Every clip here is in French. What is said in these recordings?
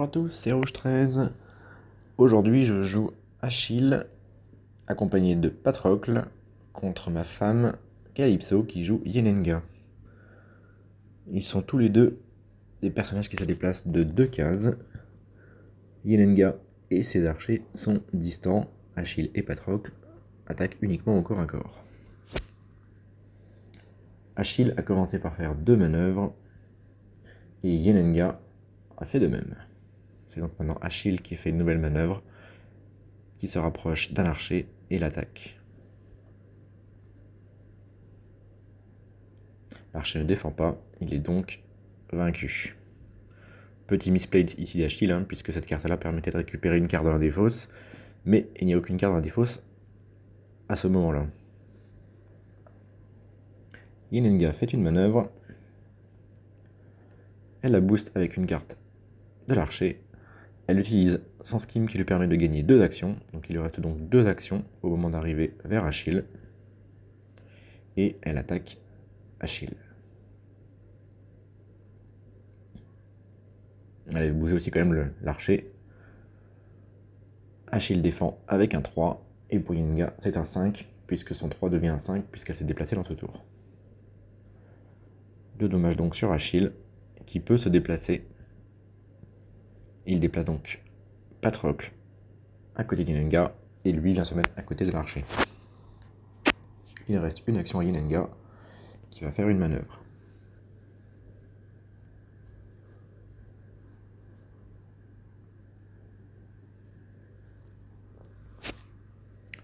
à tous, c'est Rouge 13. Aujourd'hui, je joue Achille, accompagné de Patrocle, contre ma femme Calypso qui joue Yenenga. Ils sont tous les deux des personnages qui se déplacent de 2 cases. Yenenga et ses archers sont distants. Achille et Patrocle attaquent uniquement au corps à corps. Achille a commencé par faire 2 manœuvres et Yenenga a fait de même. C'est donc maintenant Achille qui fait une nouvelle manœuvre, qui se rapproche d'un archer et l'attaque. L'archer ne défend pas, il est donc vaincu. Petit misplay ici d'Achille, puisque cette carte-là permettait de récupérer une carte dans la défausse, mais il n'y a aucune carte dans la défausse à ce moment-là. Yenenga fait une manœuvre, elle la booste avec une carte de l'archer, elle utilise son scheme qui lui permet de gagner 2 actions, donc il lui reste donc 2 actions au moment d'arriver vers Achille, et elle attaque Achille. Allez, vous bougez aussi quand même l'archer. Achille défend avec un 3, et pour Yenenga, c'est un 5, puisque son 3 devient un 5, puisqu'elle s'est déplacée dans ce tour. 2 dommages donc sur Achille, qui peut se déplacer. Il déplace donc Patrocle à côté d'Yenenga, et lui vient se mettre à côté de l'archer. Il reste une action à Yenenga, qui va faire une manœuvre.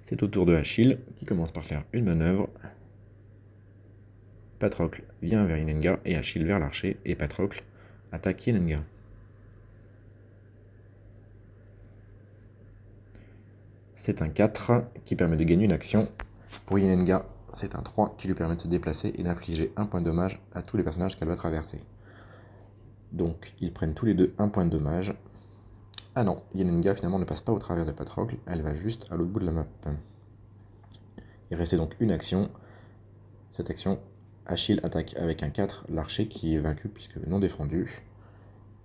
C'est au tour de Achille, qui commence par faire une manœuvre. Patrocle vient vers Yenenga, et Achille vers l'archer, et Patrocle attaque Yenenga. C'est un 4 qui permet de gagner une action. Pour Yenenga, c'est un 3 qui lui permet de se déplacer et d'infliger un point de dommage à tous les personnages qu'elle va traverser. Donc ils prennent tous les deux un point de dommage. Ah non, Yenenga finalement ne passe pas au travers de Patrocle, elle va juste à l'autre bout de la map. Il restait donc une action. Cette action, Achille attaque avec un 4, l'archer qui est vaincu puisque non défendu.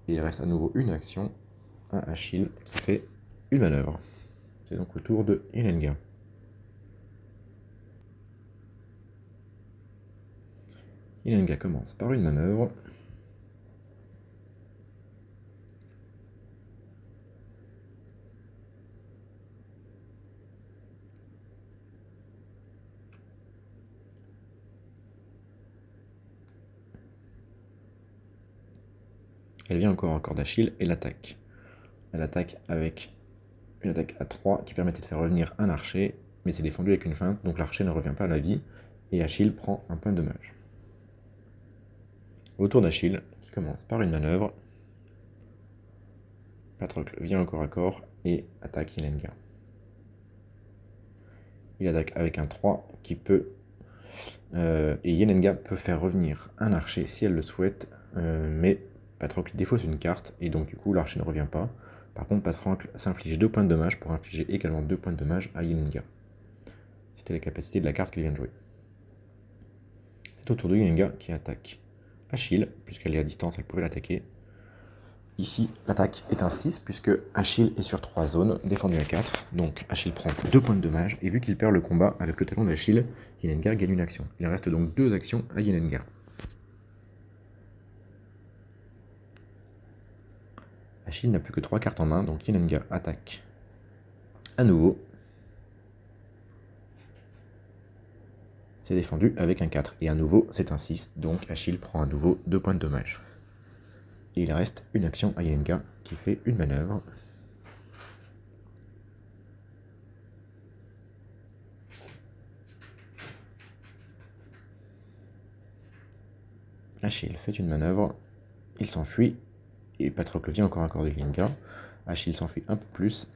Et il reste à nouveau une action à Achille qui fait une manœuvre. C'est donc au tour de Yenenga. Yenenga commence par une manœuvre. Elle vient encore au corps d'Achille et l'attaque. Elle attaque avec une attaque à 3 qui permettait de faire revenir un archer, mais c'est défendu avec une feinte, donc l'archer ne revient pas à la vie, et Achille prend un point de dommage. Au tour d'Achille, qui commence par une manœuvre, Patrocle vient au corps à corps et attaque Yenenga. Il attaque avec un 3 qui peut... et Yenenga peut faire revenir un archer si elle le souhaite, mais Patrocle défausse une carte, et donc du coup l'archer ne revient pas. Par contre, Patrocle s'inflige 2 points de dommage pour infliger également 2 points de dommage à Yenenga. C'était la capacité de la carte qu'il vient de jouer. C'est au tour de Yenenga qui attaque Achille, puisqu'elle est à distance, elle pouvait l'attaquer. Ici, l'attaque est un 6, puisque Achille est sur 3 zones, défendu à 4. Donc Achille prend 2 points de dommage, et vu qu'il perd le combat avec le talon d'Achille, Yenenga gagne une action. Il reste donc 2 actions à Yenenga. Achille n'a plus que 3 cartes en main, donc Yenenga attaque à nouveau. C'est défendu avec un 4, et à nouveau c'est un 6, donc Achille prend à nouveau 2 points de dommage. Et il reste une action à Yenenga qui fait une manœuvre. Achille fait une manœuvre, il s'enfuit, et Patrocle vient encore accorder Yenenga. Achille s'enfuit un peu plus,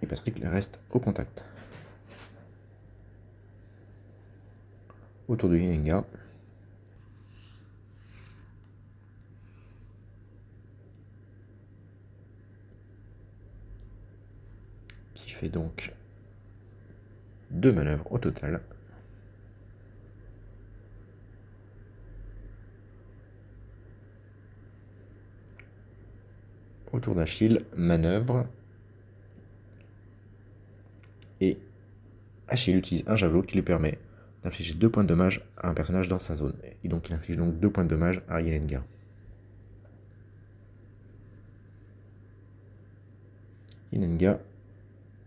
et Patrocle reste au contact. Autour de Yenenga, qui fait donc 2 manœuvres au total. Au tour d'Achille, manœuvre. Et Achille utilise un javelot qui lui permet d'infliger 2 points de dommage à un personnage dans sa zone. Et donc il inflige donc 2 points de dommage à Yenenga. Yenenga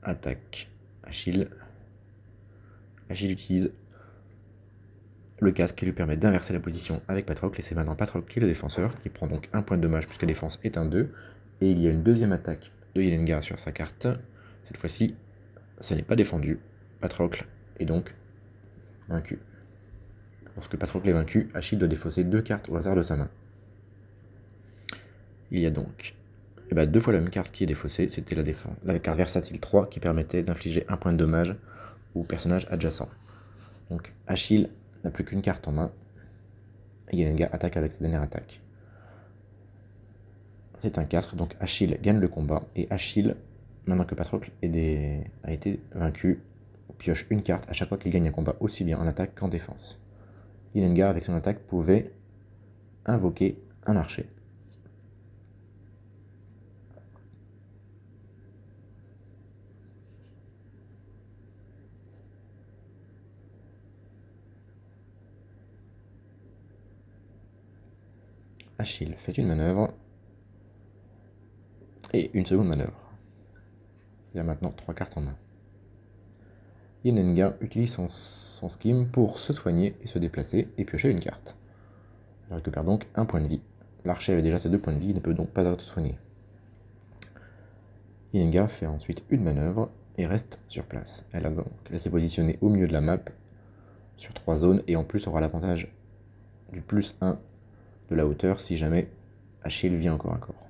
attaque Achille. Achille utilise le casque qui lui permet d'inverser la position avec Patrocle, et c'est maintenant Patrocle qui est le défenseur, qui prend donc un point de dommage puisque la défense est un 2. Et il y a une deuxième attaque de Yenenga sur sa carte. Cette fois-ci, ça n'est pas défendu. Patrocle est donc vaincu. Lorsque Patrocle est vaincu, Achille doit défausser 2 cartes au hasard de sa main. Il y a donc 2 fois la même carte qui est défaussée, c'était la carte versatile 3 qui permettait d'infliger un point de dommage au personnage adjacent. Donc Achille n'a plus qu'une carte en main, et Yenenga attaque avec sa dernière attaque. C'est un 4, donc Achille gagne le combat, et Achille, maintenant que Patrocle a été vaincu, pioche une carte à chaque fois qu'il gagne un combat, aussi bien en attaque qu'en défense. Yenenga, avec son attaque, pouvait invoquer un archer. Achille fait une manœuvre, et une seconde manœuvre. Il a maintenant 3 cartes en main. Yenenga utilise son scheme pour se soigner et se déplacer et piocher une carte. Il récupère donc un point de vie. L'archer avait déjà ses 2 points de vie, il ne peut donc pas être soigné. Yenenga fait ensuite une manœuvre et reste sur place. Elle s'est positionnée au milieu de la map sur 3 zones et en plus aura l'avantage du plus 1 de la hauteur si jamais Achille vient encore à corps.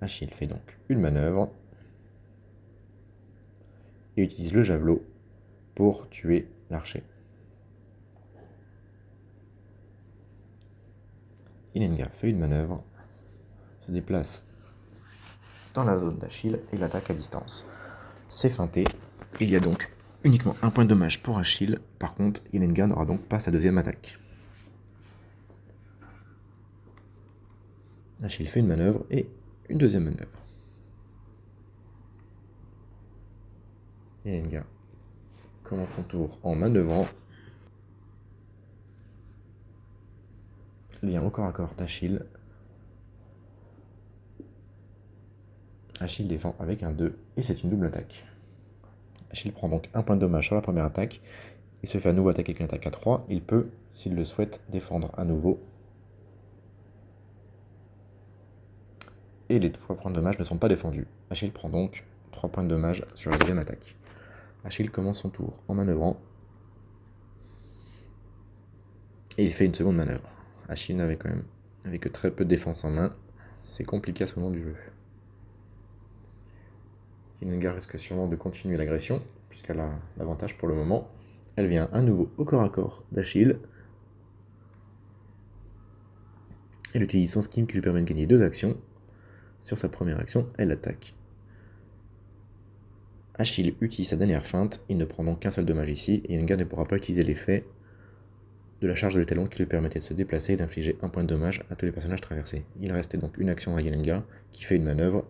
Achille fait donc une manœuvre et utilise le javelot pour tuer l'archer. Yenenga fait une manœuvre, se déplace dans la zone d'Achille et l'attaque à distance. C'est feinté, il y a donc uniquement un point de dommage pour Achille, par contre Yenenga n'aura donc pas sa deuxième attaque. Achille fait une manœuvre et une deuxième manœuvre. Yenenga commence son tour en manœuvrant. Lien au corps à corps d'Achille. Achille défend avec un 2 et c'est une double attaque. Achille prend donc un point de dommage sur la première attaque. Il se fait à nouveau attaquer avec une attaque à 3. Il peut, s'il le souhaite, défendre à nouveau. Et les 3 points de dommage ne sont pas défendus. Achille prend donc 3 points de dommage sur la deuxième attaque. Achille commence son tour en manœuvrant. Et il fait une seconde manœuvre. Achille n'avait que très peu de défense en main. C'est compliqué à ce moment du jeu. Yenenga risque sûrement de continuer l'agression, puisqu'elle a l'avantage pour le moment. Elle vient à nouveau au corps à corps d'Achille. Elle utilise son scheme qui lui permet de gagner 2 actions. Sur sa première action, elle attaque. Achille utilise sa dernière feinte, il ne prend donc qu'un seul dommage ici, et Yenenga ne pourra pas utiliser l'effet de la charge de l'étalon qui lui permettait de se déplacer et d'infliger un point de dommage à tous les personnages traversés. Il restait donc une action à Yenenga, qui fait une manœuvre.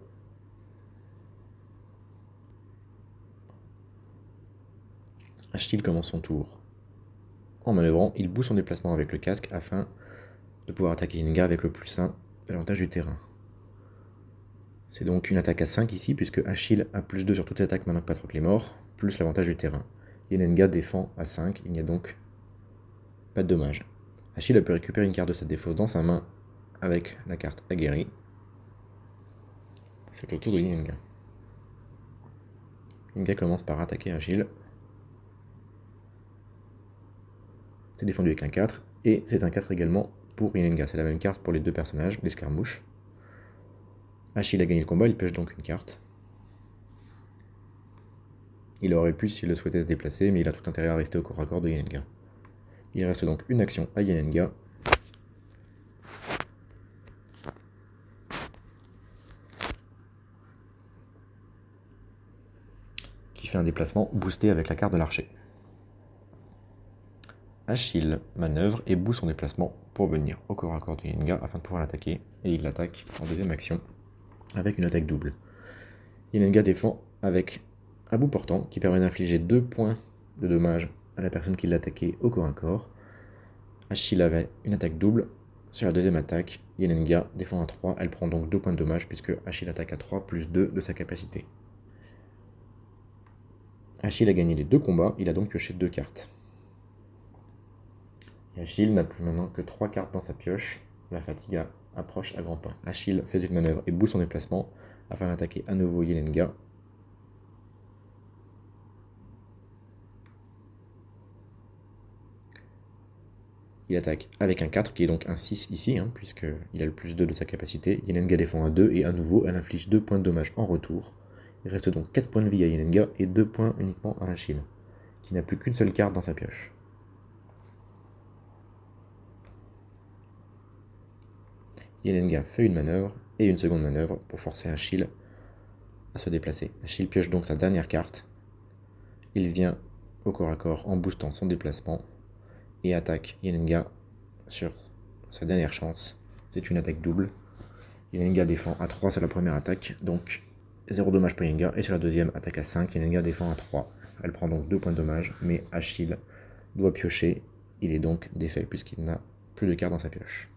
Achille commence son tour. En manœuvrant, il bouge son déplacement avec le casque afin de pouvoir attaquer Yenenga avec le plus 1 de l'avantage du terrain. C'est donc une attaque à 5 ici, puisque Achille a plus 2 sur toute attaque maintenant que Patrocle est mort, plus l'avantage du terrain. Yenenga défend à 5, il n'y a donc pas de dommage. Achille a pu récupérer une carte de sa défausse dans sa main avec la carte aguerri. C'est au tour de Yenenga. Yenenga commence par attaquer Achille. C'est défendu avec un 4, et c'est un 4 également pour Yenenga. C'est la même carte pour les 2 personnages, l'escarmouche. Achille a gagné le combat, il pioche donc une carte. Il aurait pu, s'il le souhaitait, se déplacer, mais il a tout intérêt à rester au corps à corps de Yenenga. Il reste donc une action à Yenenga. Qui fait un déplacement boosté avec la carte de l'archer. Achille manœuvre et bouge son déplacement pour venir au corps à corps de Yenenga afin de pouvoir l'attaquer. Et il l'attaque en deuxième action avec une attaque double. Yenenga défend avec un bout portant qui permet d'infliger 2 points de dommage à la personne qui l'a attaqué au corps à corps. Achille avait une attaque double. Sur la deuxième attaque, Yenenga défend à 3, elle prend donc 2 points de dommage puisque Achille attaque à 3 plus 2 de sa capacité. Achille a gagné les 2 combats, il a donc pioché 2 cartes. Et Achille n'a plus maintenant que 3 cartes dans sa pioche, la fatigue approche à grands pas. Achille fait une manœuvre et bouge son déplacement afin d'attaquer à nouveau Yenenga. Il attaque avec un 4 qui est donc un 6 ici, puisqu'il a le plus 2 de sa capacité. Yenenga défend à 2 et à nouveau elle inflige 2 points de dommage en retour. Il reste donc 4 points de vie à Yenenga et 2 points uniquement à Achille, qui n'a plus qu'une seule carte dans sa pioche. Yenenga fait une manœuvre et une seconde manœuvre pour forcer Achille à se déplacer. Achille pioche donc sa dernière carte. Il vient au corps à corps en boostant son déplacement et attaque Yenenga sur sa dernière chance. C'est une attaque double. Yenenga défend à 3 sur la première attaque, donc 0 dommage pour Yenenga. Et sur la deuxième attaque à 5, Yenenga défend à 3. Elle prend donc 2 points de dommage, mais Achille doit piocher. Il est donc défait puisqu'il n'a plus de cartes dans sa pioche.